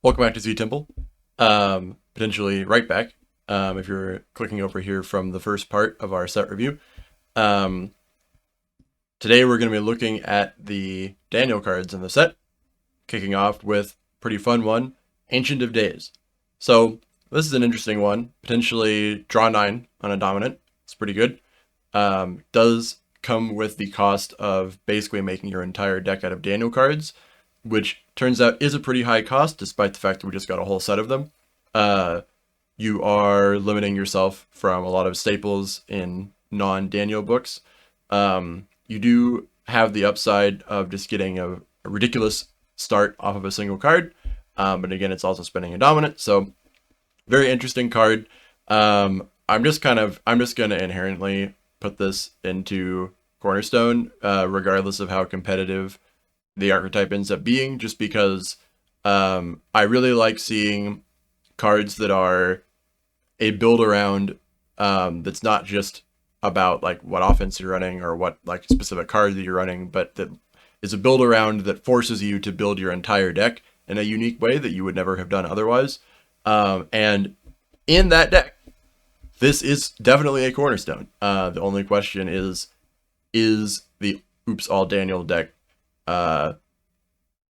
Welcome back to Z Temple. Potentially right back. If you're clicking over here from the first part of our set review. Um, Today we're going to be looking at the Daniel cards in the set, kicking off with a pretty fun one, Ancient of Days. So this is an interesting one. Potentially draw 9 on a dominant. It's pretty good. Does come with the cost of basically making your entire deck out of Daniel cards, which turns out is a pretty high cost, despite the fact that we just got a whole set of them. Uh, you are limiting yourself from a lot of staples in non-Daniel books. You do have the upside of just getting a ridiculous start off of a single card, but again, it's also spending a dominant, so very interesting card. I'm just going to inherently put this into Cornerstone, regardless of how competitive the archetype ends up being, just because I really like seeing cards that are a build around, that's not just about like what offense you're running or what like specific card that you're running, but that is a build around that forces you to build your entire deck in a unique way that you would never have done otherwise. And in that deck, this is definitely a cornerstone. The only question is the Oops All Daniel deck uh,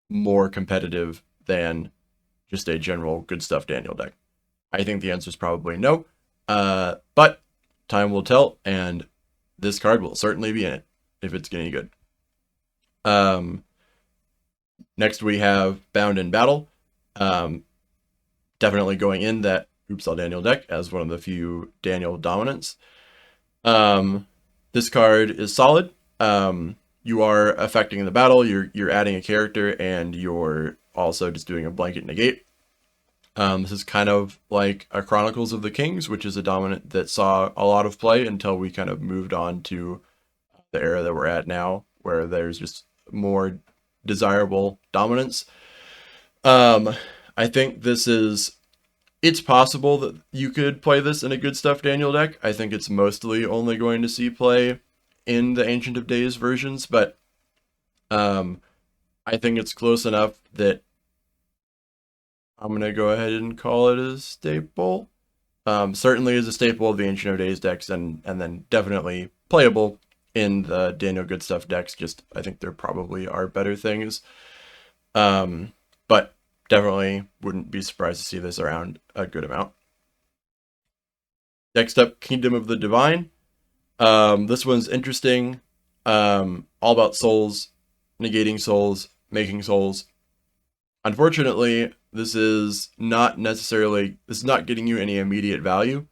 more competitive than just a general good stuff Daniel deck? I think the answer is probably no. But time will tell, and this card will certainly be in it if it's any good. Um, Next we have Bound in Battle. Um, Definitely going in that Oops All Daniel deck as one of the few Daniel dominants. This card is solid. You are affecting the battle. You're adding a character, and you're also just doing a blanket negate. This is kind of like a Chronicles of the Kings, which is a dominant that saw a lot of play until we kind of moved on to the era that we're at now, where there's just more desirable dominance. Um, I think it's possible that you could play this in a good stuff Daniel deck. I think it's mostly only going to see play in the Ancient of Days versions, but um, I think it's close enough that I'm gonna go ahead and call it a staple. Certainly is a staple of the Ancient of Days decks, and then definitely playable in the Daniel Good Stuff decks. Just I think there probably are better things, but definitely wouldn't be surprised to see this around a good amount. Next up, Kingdom of the Divine. This one's interesting. All about souls, negating souls, making souls. Unfortunately, this is not getting you any immediate value.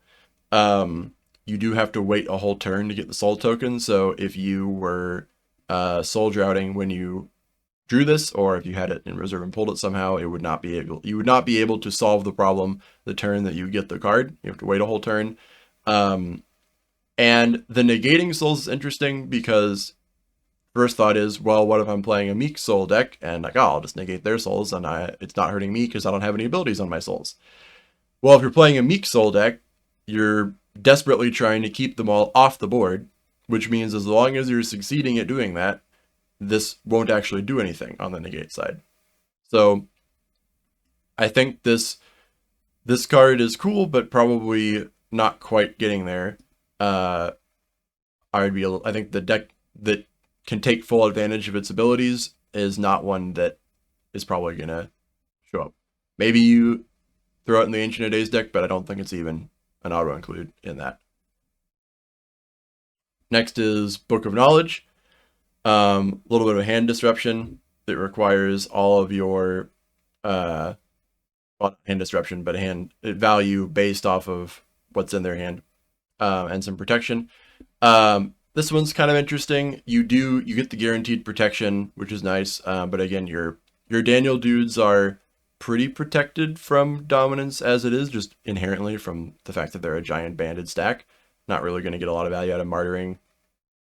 You do have to wait a whole turn to get the soul token. So if you were soul droughting when you drew this, or if you had it in reserve and pulled it somehow, you would not be able to solve the problem the turn that you get the card. You have to wait a whole turn. Um, and the negating souls is interesting because first thought is, well, what if I'm playing a Meek Soul deck and like, oh, I'll just negate their souls and it's not hurting me because I don't have any abilities on my souls. Well, if you're playing a Meek Soul deck, you're desperately trying to keep them all off the board, which means as long as you're succeeding at doing that, this won't actually do anything on the negate side. So I think this card is cool, but probably not quite getting there. Uh, I think the deck that can take full advantage of its abilities is not one that is probably gonna show up. Maybe you throw it in the Ancient of Days deck, but I don't think it's even an auto include in that. Next is Book of Knowledge. A little bit of hand disruption that requires all of your well, not hand disruption, but hand value based off of what's in their hand, and some protection. This one's kind of interesting. You get the guaranteed protection, which is nice. But again, your Daniel dudes are pretty protected from dominance as it is, just inherently from the fact that they're a giant banded stack. Not really going to get a lot of value out of martyring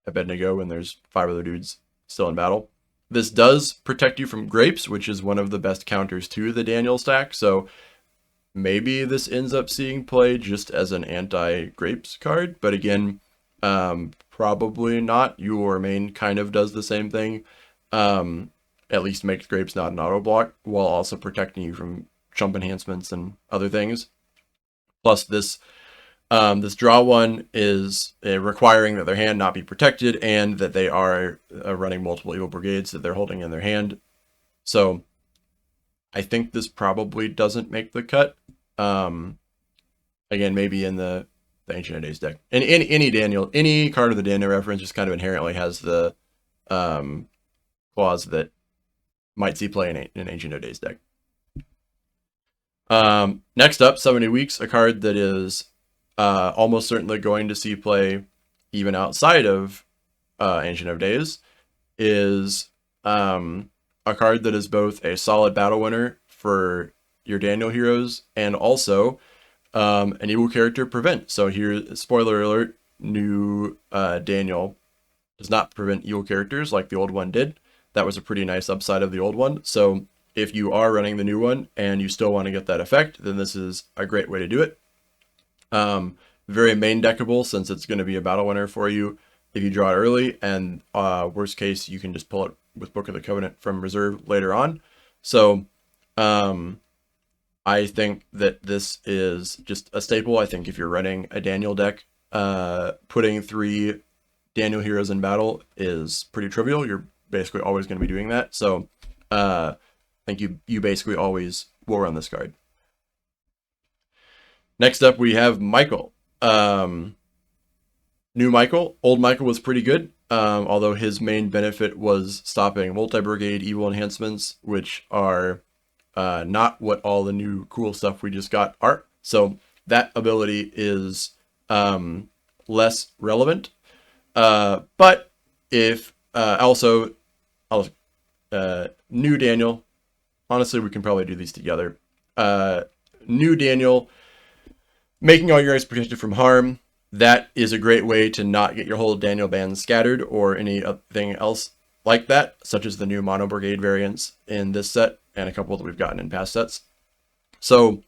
Abednego when there's 5 other dudes still in battle. This does protect you from grapes, which is one of the best counters to the Daniel stack. So maybe this ends up seeing play just as an anti-grapes card. But again, probably not. Your main kind of does the same thing. At least makes grapes not an auto block while also protecting you from chump enhancements and other things. Plus this this draw one is requiring that their hand not be protected and that they are running multiple evil brigades that they're holding in their hand. So I think this probably doesn't make the cut. Again, maybe in the Ancient of Days deck. And any card of the Daniel reference just kind of inherently has the clause that might see play in an Ancient of Days deck. Next up, 70 Weeks, a card that is almost certainly going to see play even outside of Ancient of Days, is a card that is both a solid battle winner for your Daniel heroes and also an evil character prevent. So here, spoiler alert, new Daniel does not prevent evil characters like the old one did. That was a pretty nice upside of the old one. So if you are running the new one and you still want to get that effect, then this is a great way to do it. Very main deckable since it's going to be a battle winner for you if you draw it early, and worst case you can just pull it with Book of the Covenant from reserve later on. So I think that this is just a staple. I think if you're running a Daniel deck, putting 3 Daniel heroes in battle is pretty trivial. You're basically always going to be doing that. So I think you basically always will run this card. Next up, we have Michael. New Michael. Old Michael was pretty good, although his main benefit was stopping multi-brigade evil enhancements, which are not what all the new cool stuff we just got are. So that ability is less relevant. But if also, new Daniel, honestly, we can probably do these together. New Daniel, making all your guys protected from harm. That is a great way to not get your whole Daniel band scattered or anything else like that, such as the new Mono Brigade variants in this set and a couple that we've gotten in past sets. So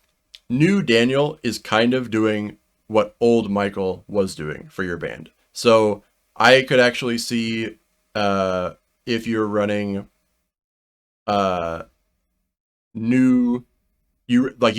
new Daniel is kind of doing what old Michael was doing for your band. So I could actually see if you're running you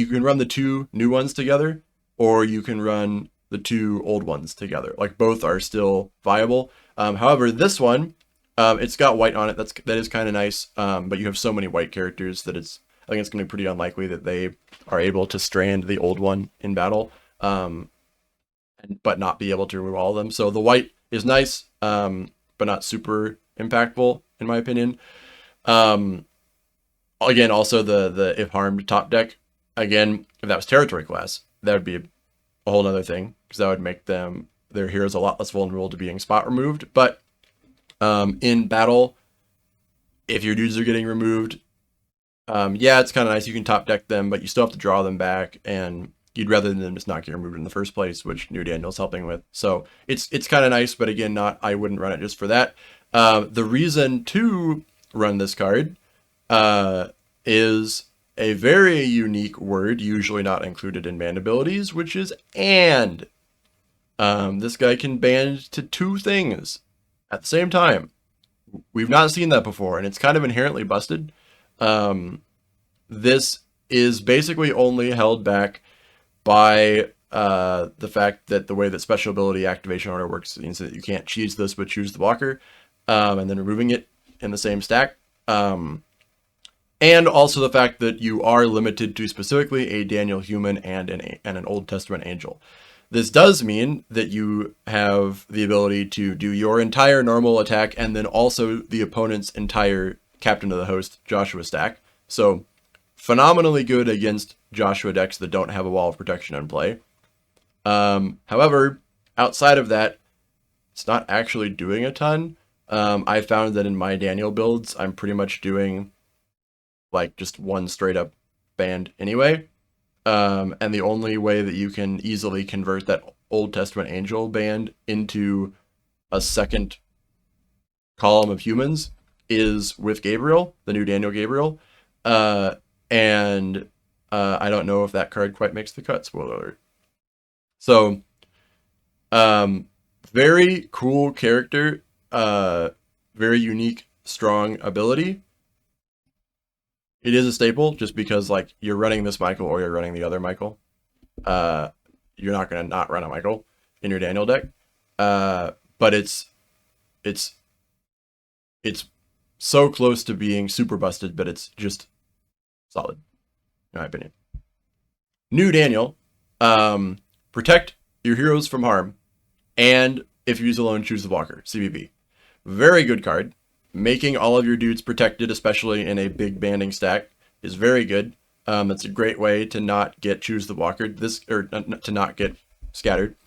can run the 2 new ones together, or you can run the 2 old ones together. Like, both are still viable. However, this one, it's got white on it. That is kind of nice. But you have so many white characters that I think it's going to be pretty unlikely that they are able to strand the old one in battle, but not be able to remove all of them. So the white is nice, but not super impactful in my opinion. Again, also the if harmed top deck. Again, if that was territory class, that would be a whole other thing, because that would make their heroes a lot less vulnerable to being spot removed. But in battle, if your dudes are getting removed, yeah, it's kind of nice. You can top deck them, but you still have to draw them back, and you'd rather than them just not get removed in the first place, which New Daniel's helping with. So it's kind of nice, but again, I wouldn't run it just for that. The reason to run this card is a very unique word, usually not included in band abilities, which is and. This guy can band to 2 things at the same time. We've not seen that before, and it's kind of inherently busted. This is basically only held back by the fact that the way that special ability activation order works means that you can't choose this but choose the blocker, and then removing it in the same stack. And also the fact that you are limited to specifically a Daniel human and an Old Testament angel. This does mean that you have the ability to do your entire normal attack and then also the opponent's entire Captain of the Host Joshua stack. So phenomenally good against Joshua decks that don't have a wall of protection in play. However, outside of that, it's not actually doing a ton. I found that in my Daniel builds, I'm pretty much doing like just one straight up band anyway. And the only way that you can easily convert that Old Testament angel band into a second column of humans is with Gabriel, the new Daniel Gabriel. And I don't know if that card quite makes the cut, spoiler alert. So, very cool character, very unique, strong ability. It is a staple just because like you're running this Michael or you're running the other Michael. You're not going to not run a Michael in your Daniel deck. But it's so close to being super busted, but it's just solid, in my opinion. New Daniel, protect your heroes from harm, and if you use alone, choose the blocker, CBB. Very good card. Making all of your dudes protected, especially in a big banding stack, is very good. It's a great way to not get choose the blocker, to not get scattered.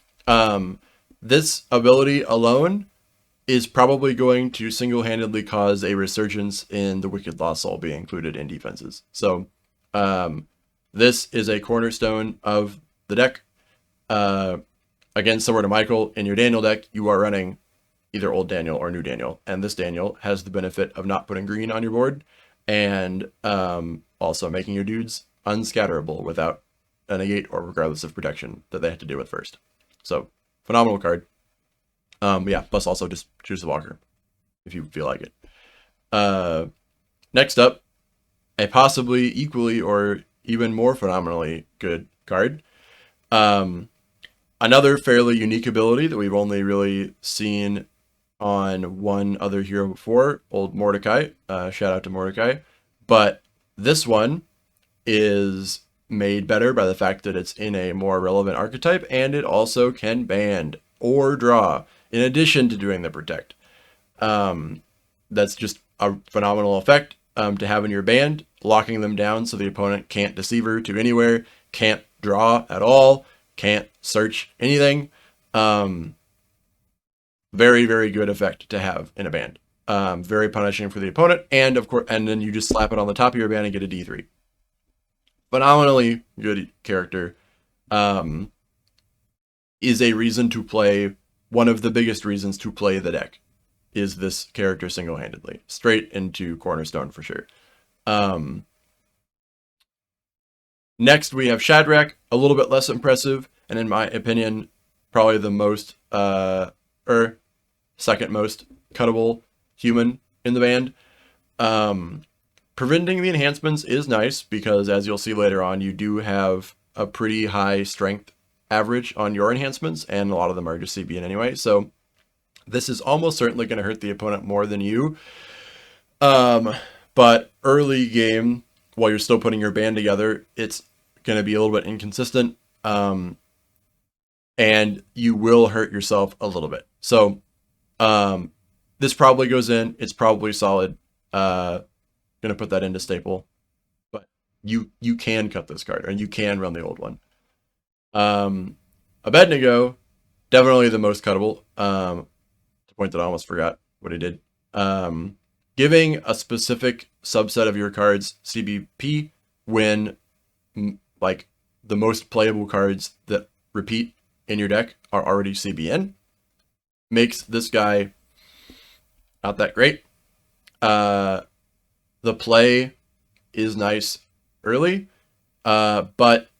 This ability alone is probably going to single-handedly cause a resurgence in the Wicked Lost Soul being included in defenses. So this is a cornerstone of the deck. Again, similar to Michael, in your Daniel deck, you are running either old Daniel or new Daniel, and this Daniel has the benefit of not putting green on your board, and also making your dudes unscatterable without a negate or regardless of protection that they have to deal with first. So, phenomenal card. Yeah, plus also just choose the blocker if you feel like it. Next up, a possibly equally or even more phenomenally good card. Another fairly unique ability that we've only really seen on one other hero before, old Mordecai. Shout out to Mordecai. But this one is made better by the fact that it's in a more relevant archetype, and it also can band or draw in addition to doing the protect. That's just a phenomenal effect to have in your band, locking them down so the opponent can't deceiver to anywhere, can't draw at all, can't search anything. Very, very good effect to have in a band. Very punishing for the opponent, and of course, and then you just slap it on the top of your band and get a D3. Phenomenally good character. Is a reason to play. One of the biggest reasons to play the deck is this character single-handedly, straight into cornerstone for sure. Next we have Shadrach, a little bit less impressive, and in my opinion, probably the most second most cuttable human in the band. Preventing the enhancements is nice because, as you'll see later on, you do have a pretty high strength average on your enhancements, and a lot of them are just CBN anyway. So this is almost certainly going to hurt the opponent more than you. But early game, while you're still putting your band together, it's going to be a little bit inconsistent, and you will hurt yourself a little bit. So this probably goes in. It's probably solid. Gonna put that into staple, but you can cut this card, and you can run the old one. Abednego, definitely the most cuttable. To the point that I almost forgot what he did. Giving a specific subset of your cards CBP when like the most playable cards that repeat in your deck are already CBN makes this guy not that great. The play is nice early, but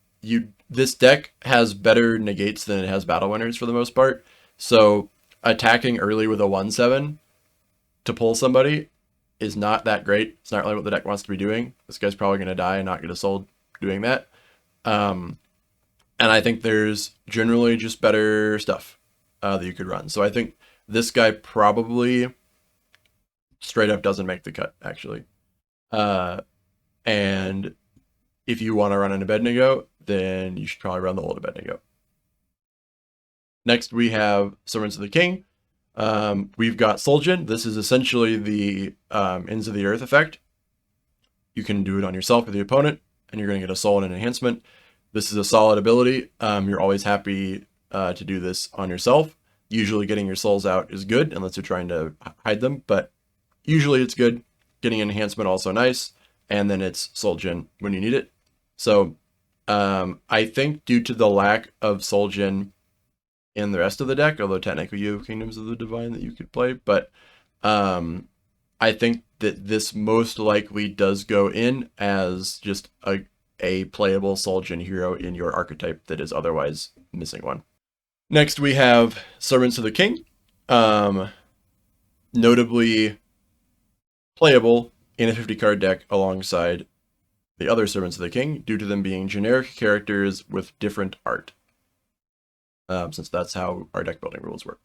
this deck has better negates than it has battle winners for the most part. So attacking early with a 1/7 to pull somebody is not that great. It's not really what the deck wants to be doing. This guy's probably going to die and not get a soul doing that. And I think there's generally just better stuff that you could run. So I think this guy probably straight up doesn't make the cut, actually. And if you want to run an Abednego, then you should probably run the old Abednego. Next, we have Servants of the King. We've got Solgen. This is essentially the Ends of the Earth effect. You can do it on yourself or the opponent, and you're going to get a soul and an enhancement. This is a solid ability. You're always happy to do this on yourself. Usually getting your souls out is good, unless you're trying to hide them, but usually it's good. Getting an enhancement also nice, and then it's Solgen when you need it. So I think due to the lack of Solgen in the rest of the deck, although technically you have Kingdoms of the Divine that you could play, but I think that this most likely does go in as just a playable Solgen hero in your archetype that is otherwise missing one. Next we have Servants of the King. Notably playable in a 50 card deck alongside the other servants of the king due to them being generic characters with different art. Since that's how our deck building rules work.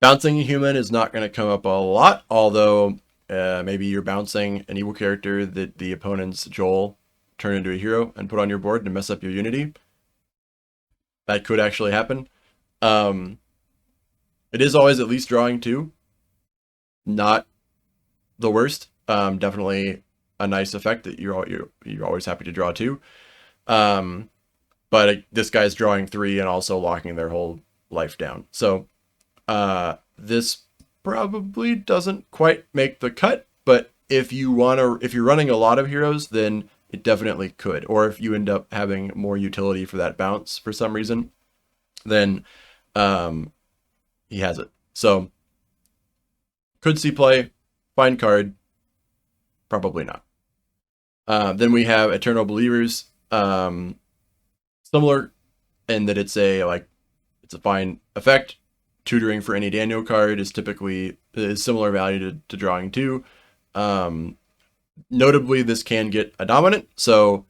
Bouncing a human is not going to come up a lot, although maybe you're bouncing an evil character that the opponent's Joel turn into a hero and put on your board to mess up your Unity. That could actually happen. It is always at least drawing 2. Not the worst. Definitely a nice effect that you're always happy to draw 2. But this guy's drawing 3 and also locking their whole life down. So this probably doesn't quite make the cut, but if you're running a lot of heroes, then it definitely could. Or if you end up having more utility for that bounce for some reason, then he has it. So could see play, fine card, probably not. Then we have Eternal Believers, similar in that it's a fine effect. Tutoring for any Daniel card is typically similar value to drawing 2. Notably, this can get a dominant, so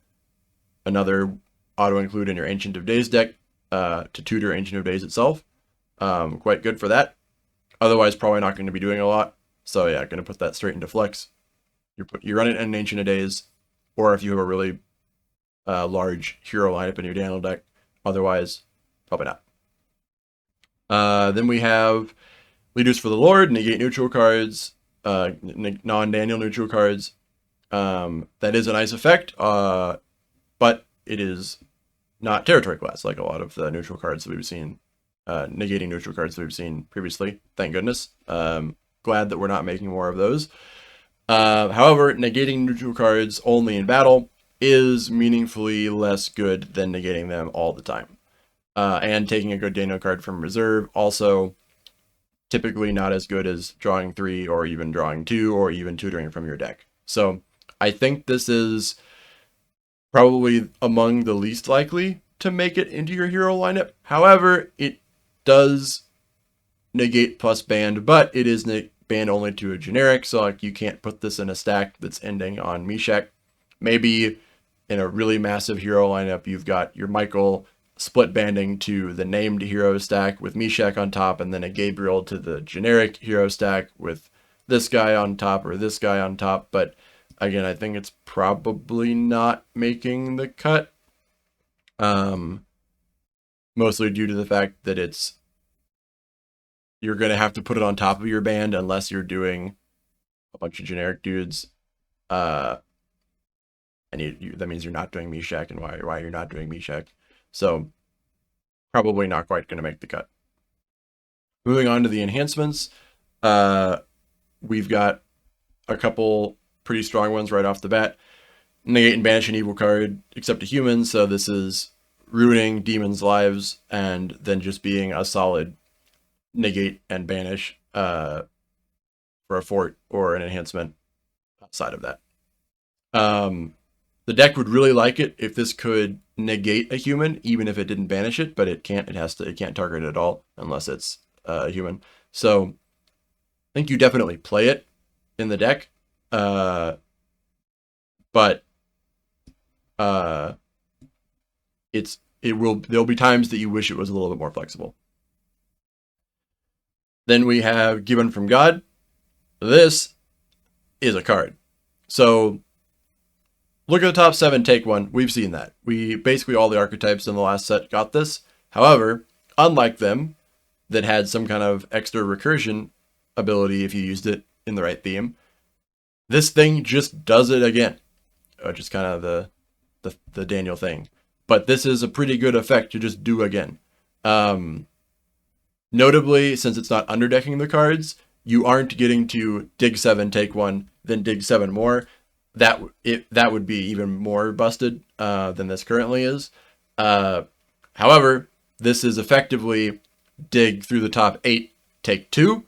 another auto include in your Ancient of Days deck to tutor Ancient of Days itself. Quite good for that. Otherwise, probably not going to be doing a lot. So yeah, going to put that straight into flex. You run it in an Ancient of Days, or if you have a really large hero lineup in your Daniel deck. Otherwise, probably not. Then we have Leaders for the Lord, negate neutral cards, non-Daniel neutral cards. That is a nice effect, but it is not territory class like a lot of the neutral cards that we've seen, negating neutral cards that we've seen previously. Thank goodness. Glad that we're not making more of those. However, negating neutral cards only in battle is meaningfully less good than negating them all the time. And taking a good Daniel card from reserve, also typically not as good as drawing 3 or even drawing 2 or even tutoring from your deck. So I think this is probably among the least likely to make it into your hero lineup. However, it does negate plus banned, but it is banned only to a generic, so like you can't put this in a stack that's ending on Meshach. Maybe in a really massive hero lineup, you've got your Michael split banding to the named hero stack with Meshach on top, and then a Gabriel to the generic hero stack with this guy on top or this guy on top. But again, I think it's probably not making the cut. Mostly due to the fact that you're going to have to put it on top of your band unless you're doing a bunch of generic dudes. And that means you're not doing Meshach, and why you're not doing Meshach. So probably not quite going to make the cut. Moving on to the enhancements, we've got a couple pretty strong ones right off the bat. Negate and banish an evil card except to humans, so this is ruining demons' lives and then just being a solid negate and banish for a fort or an enhancement outside of that. The deck would really like it if this could negate a human, even if it didn't banish it, but it can't. It can't target it at all unless it's a human. So I think you definitely play it in the deck, but there'll be times that you wish it was a little bit more flexible. Then we have Given from God. This is a card. So look at the top 7, take 1. We've seen that. Basically all the archetypes in the last set got this. However, unlike them, that had some kind of extra recursion ability if you used it in the right theme, this thing just does it again. Which is kind of the Daniel thing. But this is a pretty good effect to just do again. Notably, since it's not underdecking the cards, you aren't getting to dig 7, take 1, then dig 7 more. That would be even more busted than this currently is. However, this is effectively dig through the top 8, take 2.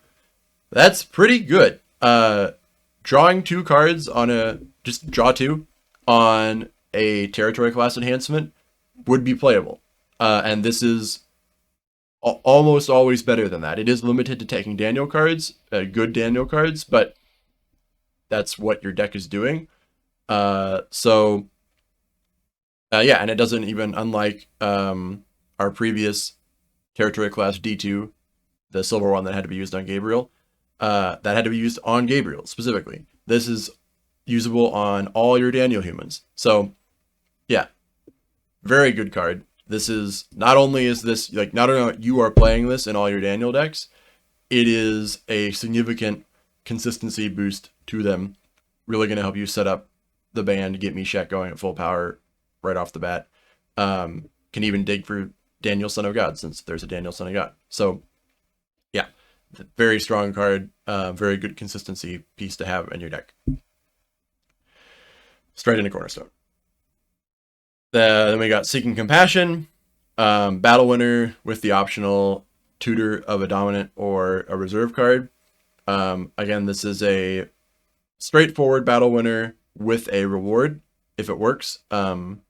That's pretty good. Drawing 2 cards on just draw 2 on a territory class enhancement would be playable. And this is almost always better than that. It is limited to taking Daniel cards, good Daniel cards, but that's what your deck is doing. Yeah, and it doesn't even, unlike our previous territory class D2, the silver one that had to be used on Gabriel, that had to be used on Gabriel specifically. This is usable on all your Daniel humans. So yeah, very good card. This is, not only is this, like, not only you are playing this in all your Daniel decks, it is a significant consistency boost to them. Really going to help you set up the band, get Meshach going at full power right off the bat. Can even dig for Daniel, Son of God, since there's a Daniel, Son of God. So yeah, very strong card, very good consistency piece to have in your deck. Straight into Cornerstone. Then we got Seeking Compassion, Battle Winner with the optional tutor of a dominant or a reserve card. Again, this is a straightforward Battle Winner with a reward if it works. I'm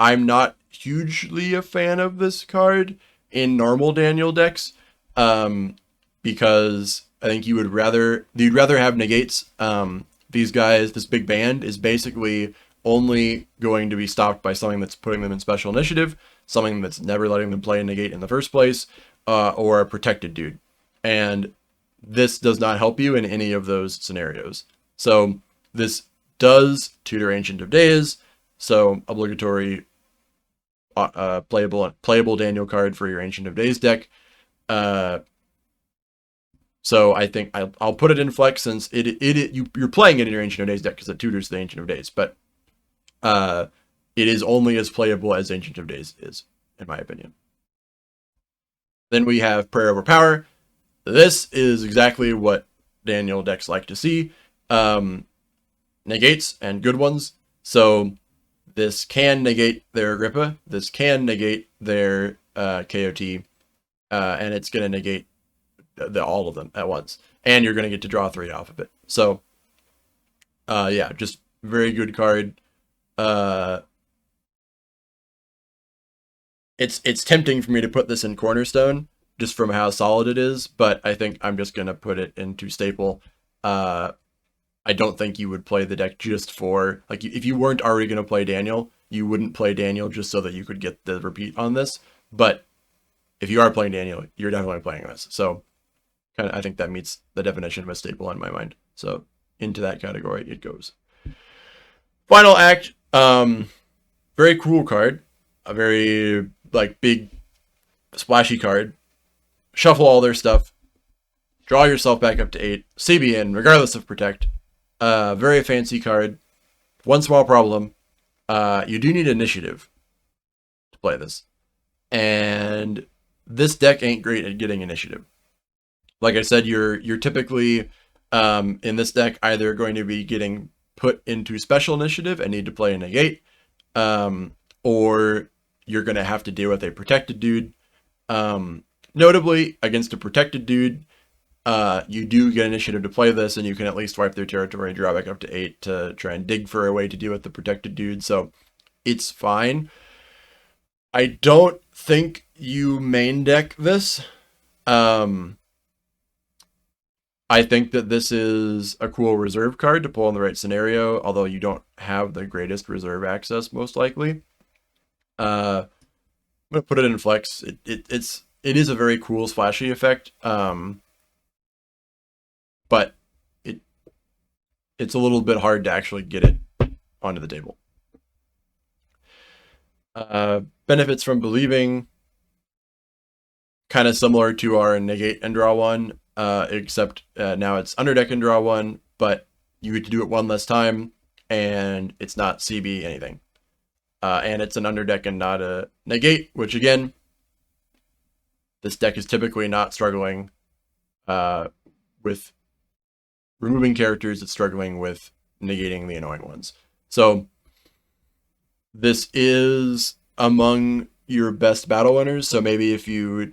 not hugely a fan of this card in normal Daniel decks, because I think you'd rather have negates. These guys, this big band, is basically only going to be stopped by something that's putting them in special initiative, something that's never letting them play a negate in the first place, or a protected dude. And this does not help you in any of those scenarios. So this does tutor Ancient of Days, so obligatory playable Daniel card for your Ancient of Days deck. So I think I'll put it in Flex, since you're playing it in your Ancient of Days deck because it tutors the Ancient of Days, but it is only as playable as Ancient of Days is, in my opinion. Then we have Prayer Over Power. This is exactly what Daniel decks like to see. Negates, and good ones. So this can negate their Agrippa. This can negate their KOT. And it's going to negate all of them at once. And you're going to get to draw 3 off of it. So, yeah, just very good card. It's tempting for me to put this in Cornerstone, just from how solid it is, but I think I'm just going to put it into Staple. I don't think you would play the deck just for, like, if you weren't already going to play Daniel, you wouldn't play Daniel just so that you could get the repeat on this. But if you are playing Daniel, you're definitely playing this. So I think that meets the definition of a staple in my mind. So into that category it goes. Final Act, very cool card, a very, like, big splashy card. Shuffle all their stuff, draw yourself back up to 8, CBN regardless of Protect. Very fancy card. One small problem, you do need initiative to play this, and this deck ain't great at getting initiative. Like I said, you're typically in this deck either going to be getting put into special initiative and need to play a negate, or you're going to have to deal with a protected dude. Notably, against a protected dude, you do get initiative to play this, and you can at least wipe their territory and draw back up to 8 to try and dig for a way to deal with the protected dude, so it's fine. I don't think you main deck this. I think that this is a cool reserve card to pull in the right scenario, although you don't have the greatest reserve access, most likely. I'm going to put it in Flex. It is a very cool splashy effect, but it's a little bit hard to actually get it onto the table. Benefits from Believing, kind of similar to our negate and draw 1, except now it's underdeck and draw 1, but you get to do it 1 less time, and it's not CB anything. And it's an underdeck and not a negate, which, again, this deck is typically not struggling with removing characters, it's struggling with negating the annoying ones. So this is among your best battle winners, so maybe if you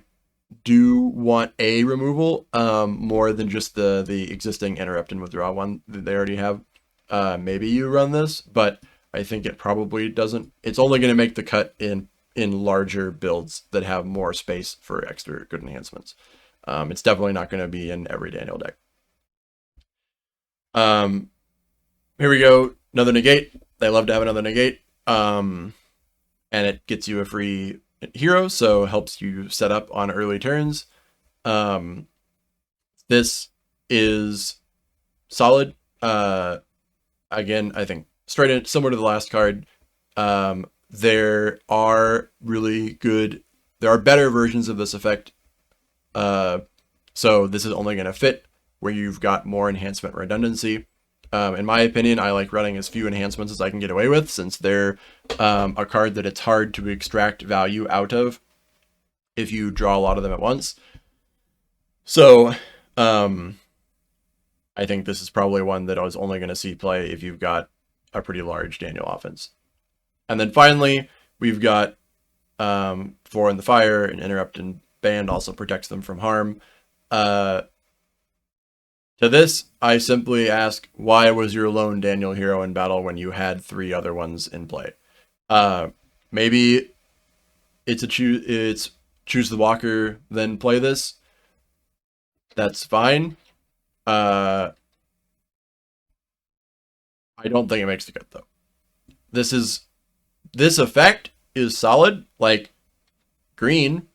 do want a removal, more than just the existing interrupt and withdraw one that they already have, maybe you run this, but I think it probably doesn't. It's only going to make the cut in larger builds that have more space for extra good enhancements. It's definitely not going to be in every Daniel deck. here we go. Another negate. They love to have another negate. And it gets you a free hero, so helps you set up on early turns. This is solid. Again, I think straight in, similar to the last card. There are really good, there are better versions of this effect. So this is only going to fit where you've got more enhancement redundancy. In my opinion, I like running as few enhancements as I can get away with, since they're a card that it's hard to extract value out of if you draw a lot of them at once. So I think this is probably one that I was only going to see play if you've got a pretty large Daniel offense. And then finally, we've got 4 in the fire, and interrupt and band also protects them from harm. To this, I simply ask, why was your lone Daniel hero in battle when you had 3 other ones in play? Maybe it's choose the walker, then play this. That's fine. I don't think it makes the cut though. This effect is solid. Like, green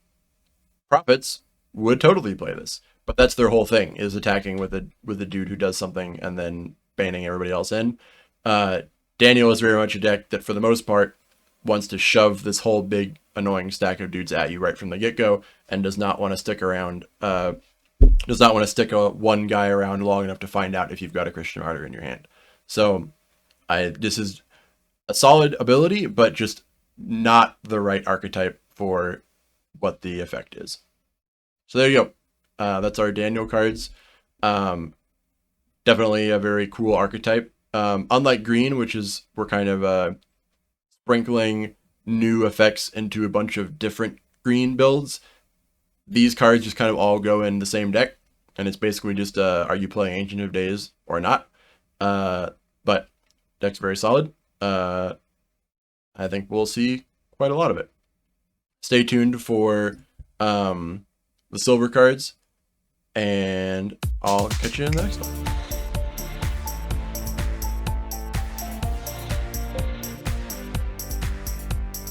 prophets would totally play this, but that's their whole thing, is attacking with a dude who does something and then banning everybody else in. Daniel is very much a deck that, for the most part, wants to shove this whole big annoying stack of dudes at you right from the get-go, and does not want to stick around. Does not want to stick one guy around long enough to find out if you've got a Christian Martyr in your hand. So, this is a solid ability, but just not the right archetype for what the effect is. So there you go. That's our Daniel cards. Definitely a very cool archetype. Unlike green, which is, we're kind of sprinkling new effects into a bunch of different green builds, these cards just kind of all go in the same deck, and it's basically just are you playing Ancient of Days or not? But deck's very solid. I think we'll see quite a lot of it. Stay tuned for the silver cards, and I'll catch you in the next one.